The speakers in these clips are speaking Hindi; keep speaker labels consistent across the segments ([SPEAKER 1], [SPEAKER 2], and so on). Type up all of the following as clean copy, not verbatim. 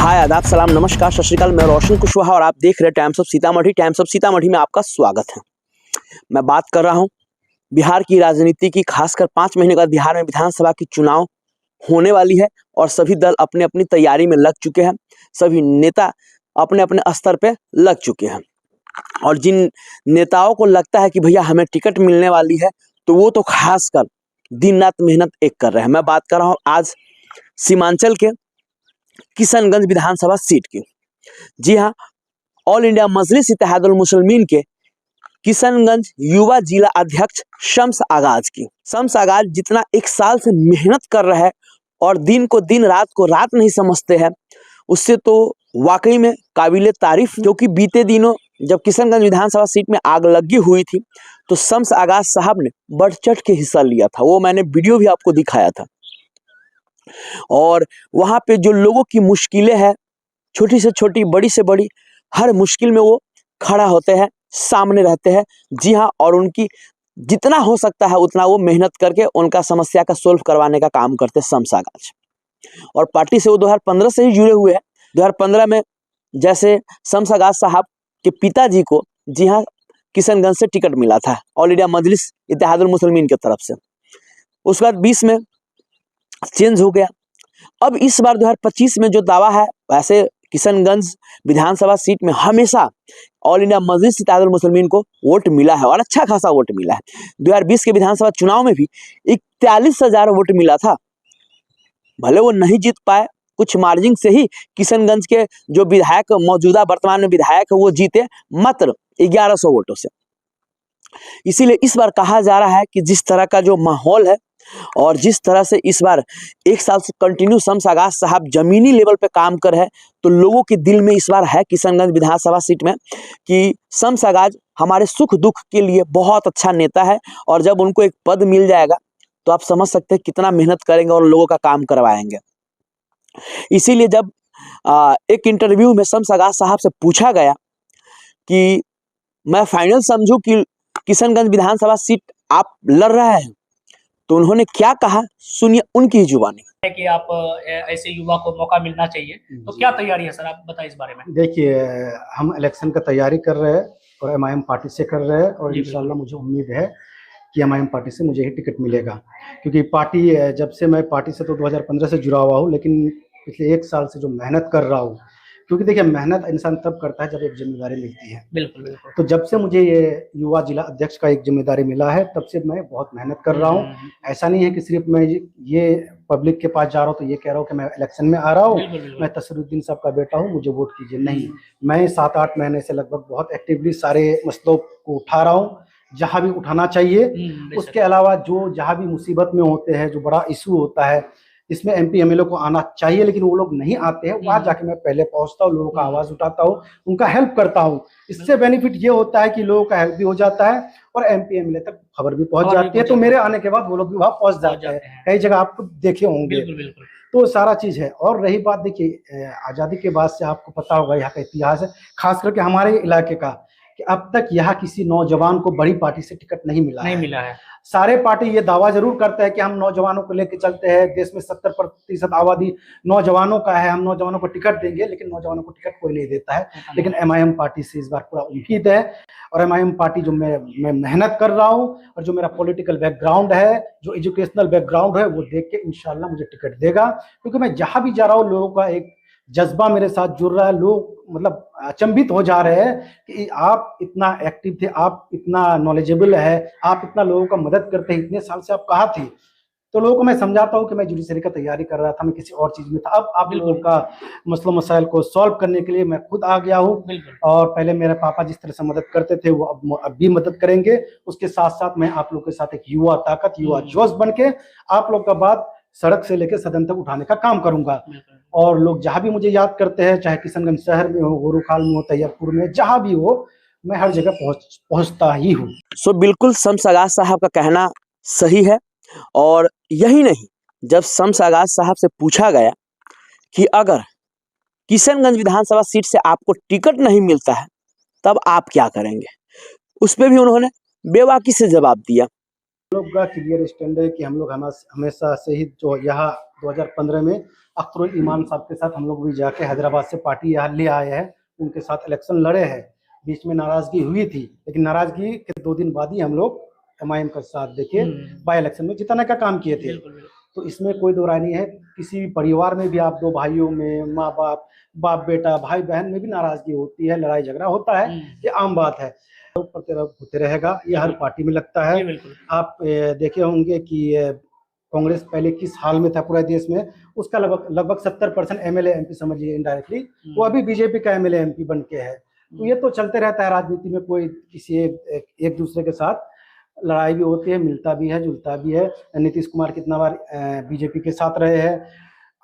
[SPEAKER 1] हाय आदाब सलाम नमस्कार सत श्री अकाल। मैं रोशन कुशवाहा और आप देख रहे हैं times of Sitamarhi. Times of Sitamarhi में आपका स्वागत है। मैं बात कर रहा हूं बिहार की राजनीति की। खासकर 5 महीने बाद बिहार में विधानसभा की चुनाव होने वाली है और सभी दल अपने अपनी तैयारी में लग चुके हैं। सभी नेता अपने अपने स्तर पे लग चुके हैं और जिन नेताओं को लगता है कि भैया हमें टिकट मिलने वाली है तो वो तो खासकर दिन रात मेहनत एक कर रहे हैं। मैं बात कर रहा हूँ आज सीमांचल के किशनगंज विधानसभा सीट की। जी हाँ, ऑल इंडिया मजलिस इत्तेहादुल मुस्लिमीन के किशनगंज युवा जिला अध्यक्ष शम्स आगाज की। शम्स आगाज जितना 1 साल से मेहनत कर रहा है और दिन को दिन रात को रात नहीं समझते हैं, उससे तो वाकई में काबिले तारीफ। क्योंकि बीते दिनों जब किशनगंज विधानसभा सीट में आग लगी हुई थी तो शम्स आगाज साहब ने बढ़ चढ़ के हिस्सा लिया था। वो मैंने वीडियो भी आपको दिखाया था और वहां पे जो लोगों की मुश्किलें हैं, छोटी से छोटी बड़ी से बड़ी, हर मुश्किल में वो खड़ा होते हैं, सामने रहते हैं। जी हाँ, और उनकी जितना हो सकता है उतना वो मेहनत करके उनका समस्या का सोल्व करवाने का काम करते हैं शम्स आगाज। और पार्टी से वो 2015 से ही जुड़े हुए हैं। 2015 में जैसे शम्स आगाज साहब के पिताजी को, जी हाँ, किशनगंज से टिकट मिला था ऑल इंडिया मजलिस इत्तेहादुल मुस्लिमीन की तरफ से। उसके बाद 20 में चेंज हो गया। अब इस बार 2025 में जो दावा है, वैसे किशनगंज विधानसभा सीट में हमेशा ऑल इंडिया मजलिस इत्तेहादुल मुस्लिमीन को वोट मिला है और अच्छा खासा वोट मिला है। 2020 के विधानसभा चुनाव में भी 41,000 वोट मिला था। भले वो नहीं जीत पाए, कुछ मार्जिन से ही किशनगंज के जो विधायक, मौजूदा वर्तमान में विधायक है, वो जीते मात्र 1100 वोटों से। इसीलिए इस बार कहा जा रहा है कि जिस तरह का जो माहौल है और जिस तरह से इस बार 1 साल से कंटिन्यू शम्स आगाज साहब जमीनी लेवल पे काम कर रहे हैं, तो लोगों के दिल में इस बार है किशनगंज विधानसभा सीट में कि शम्स आगाज हमारे सुख दुख के लिए बहुत अच्छा नेता है और जब उनको एक पद मिल जाएगा तो आप समझ सकते हैं कितना मेहनत करेंगे और लोगों का काम करवाएंगे। इसीलिए जब एक इंटरव्यू में शम्स आगाज साहब से पूछा गया कि मैं फाइनल समझूं कि किशनगंज विधानसभा सीट आप लड़ रहे हैं, तो उन्होंने क्या कहा, सुनिए उनकी ही जुबानी।
[SPEAKER 2] है कि आप ऐसे युवा को मौका मिलना चाहिए, तो क्या तैयारी है सर, आप बताएं इस बारे में।
[SPEAKER 3] देखिए, हम इलेक्शन का तैयारी कर रहे हैं और एमआईएम पार्टी से कर रहे हैं और इंशाल्लाह मुझे उम्मीद है कि एमआईएम पार्टी से मुझे ही टिकट मिलेगा। क्योंकि पार्टी, जब से मैं पार्टी से तो 2015 से जुड़ा हुआ हूँ, लेकिन पिछले 1 साल से जो मेहनत कर रहा हूँ, क्योंकि देखिए मेहनत इंसान तब करता है जब एक जिम्मेदारी मिलती है।
[SPEAKER 2] बिल्कुल बिल्कुल।
[SPEAKER 3] तो जब से मुझे ये युवा जिला अध्यक्ष का एक जिम्मेदारी मिला है तब से मैं बहुत मेहनत कर रहा हूँ। ऐसा नहीं है कि सिर्फ मैं ये पब्लिक के पास जा रहा हूँ तो ये कह रहा हूँ कि मैं इलेक्शन में आ रहा हूँ, मैं तसरुद्दीन साहब का बेटा हूँ, मुझे वोट कीजिए। नहीं, मैं 7-8 महीने से लगभग बहुत एक्टिवली सारे मसलों को उठा रहा हूँ जहाँ भी उठाना चाहिए। उसके अलावा जो जहाँ भी मुसीबत में होते हैं, जो बड़ा इशू होता है इसमें एमपी एमएलए को आना चाहिए, लेकिन वो लोग नहीं आते हैं, वहां जाके मैं पहले पहुंचता हूँ, लोगों का आवाज उठाता हूँ, उनका हेल्प करता हूँ। इससे बेनिफिट ये होता है कि लोगों का हेल्प भी हो जाता है और एमपी एमएलए तक खबर भी पहुंच जाती है। तो मेरे आने के बाद वो लोग भी वहां पहुंच जाते हैं। कई जगह आपको देखे होंगे। तो सारा चीज है। और रही बात, देखिए आजादी के बाद से आपको पता होगा यहाँ का इतिहास है, खास करके हमारे इलाके का, कि अब तक यहाँ किसी नौजवान को बड़ी पार्टी से टिकट नहीं मिला है। सारे पार्टी ये दावा जरूर करते हैं कि हम नौजवानों को लेकर चलते हैं, देश में 70% आबादी नौजवानों का है, हम नौजवानों को टिकट देंगे, लेकिन नौजवानों को टिकट कोई नहीं देता है। लेकिन एमआईएम पार्टी से इस बार पूरा उम्मीद है और एमआईएम पार्टी जो मैं मेहनत कर रहा हूँ और जो मेरा पॉलिटिकल बैकग्राउंड है, जो एजुकेशनल बैकग्राउंड है, वो देख के इंशाल्लाह मुझे टिकट देगा। क्योंकि मैं जहां भी जा रहा हूँ लोगों का एक जज्बा मेरे साथ जुड़ रहा है। लोग मतलब अचंभित हो जा रहे हैं कि आप इतना एक्टिव थे, आप इतना नॉलेजेबल है, आप इतना लोगों का मदद करते हैं, इतने साल से आप कहाँ थे। तो लोगों को मैं समझाता हूँ कि मैं जुडिशरी का तैयारी कर रहा था, मैं किसी और चीज में था। अब आप लोगों का मसलों मसाइल को सॉल्व करने के लिए मैं खुद आ गया हूँ और पहले मेरे पापा जिस तरह से मदद करते थे वो अब भी मदद करेंगे। उसके साथ साथ मैं आप लोग के साथ एक युवा ताकत, युवा जोश बन के आप लोग का बात सड़क से लेकर सदन तक उठाने का काम करूंगा। और लोग जहां भी मुझे याद करते हैं, चाहे किशनगंज शहर में हो, गोरुखाल में हो, तैयबपुर में, जहां भी हो, मैं हर जगह पहुंचता ही हूँ।
[SPEAKER 1] सो बिल्कुल शम्स आगाज साहब का कहना सही है। और यही नहीं, जब शम्स आगाज साहब से पूछा गया कि अगर किशनगंज विधानसभा सीट से आपको टिकट नहीं मिलता है तब आप क्या करेंगे, उस पर भी उन्होंने बेबाकी से जवाब दिया।
[SPEAKER 3] हम लोग का क्लियर स्टैंड है कि हम लोग हमेशा से ही जो यहाँ 2015 में अख्तरुल ईमान साहब के साथ हम लोग भी जाके हैदराबाद से पार्टी यहाँ ले आए हैं, उनके साथ इलेक्शन लड़े हैं। बीच में नाराजगी हुई थी, लेकिन नाराजगी के 2 दिन बाद ही हम लोग MIM का साथ देके बाई इलेक्शन में जिताने का काम किए थे।
[SPEAKER 2] बिल्कुल, बिल्कुल।
[SPEAKER 3] तो इसमें कोई दो राय नहीं है। किसी भी परिवार में भी आप 2 भाइयों में, माँ बाप, बाप बेटा, भाई बहन में भी नाराजगी होती है, लड़ाई झगड़ा होता है, ये आम बात है, होते रहेगा, ये हर पार्टी में लगता है।
[SPEAKER 2] जी, बिल्कुल।
[SPEAKER 3] आप देखे होंगे कि कांग्रेस पहले किस हाल में था पूरे देश में, उसका लगभग 70% MLA MP समझिए इनडायरेक्टली, वो अभी बीजेपी का MLA MP बन के है। तो ये तो चलते रहता है राजनीति में, कोई किसी एक दूसरे के साथ लड़ाई भी होती है, मिलता भी है, जुलता भी है। नीतीश कुमार कितना बार बीजेपी के साथ रहे हैं,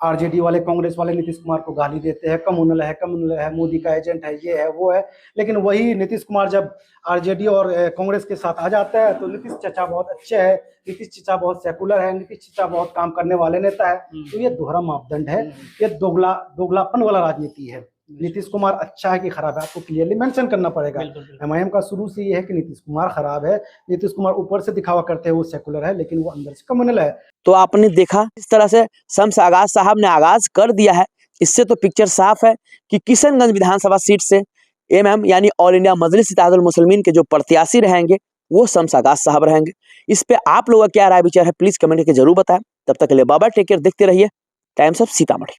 [SPEAKER 3] RJD वाले, कांग्रेस वाले नीतीश कुमार को गाली देते हैं, कम्युनल है, मोदी का एजेंट है, ये है, वो है। लेकिन वही नीतीश कुमार जब RJD और कांग्रेस के साथ आ जाता है तो नीतीश चाचा बहुत अच्छे हैं, नीतीश चाचा बहुत सेकुलर है, नीतीश चाचा बहुत काम करने वाले नेता है। तो ये दोहरा मापदंड है, ये दोगलापन वाला राजनीति है। नीतीश कुमार अच्छा है कि खराब है, आपको क्लियरली मेंशन करना पड़ेगा। MIM का शुरू से ये है कि नीतीश कुमार खराब है। नीतीश कुमार ऊपर से दिखावा करते हैं वो सेकुलर है, लेकिन वो अंदर से कम्युनल है।
[SPEAKER 1] तो आपने देखा इस तरह से शम्स आगाज साहब ने आगाज कर दिया है। इससे तो पिक्चर साफ है कि किशनगंज विधानसभा सीट से MM यानी ऑल इंडिया मजलिस इत्तेहादुल मुस्लिमीन के जो प्रत्याशी रहेंगे वो शम्स आगाज साहब रहेंगे। इस पे आप लोगों का क्या राय विचार है, प्लीज कमेंट करके जरूर बताएं। तब तक के लिए बाबा टेक केयर, देखते रहिए टाइम्स ऑफ सीतामढ़ी।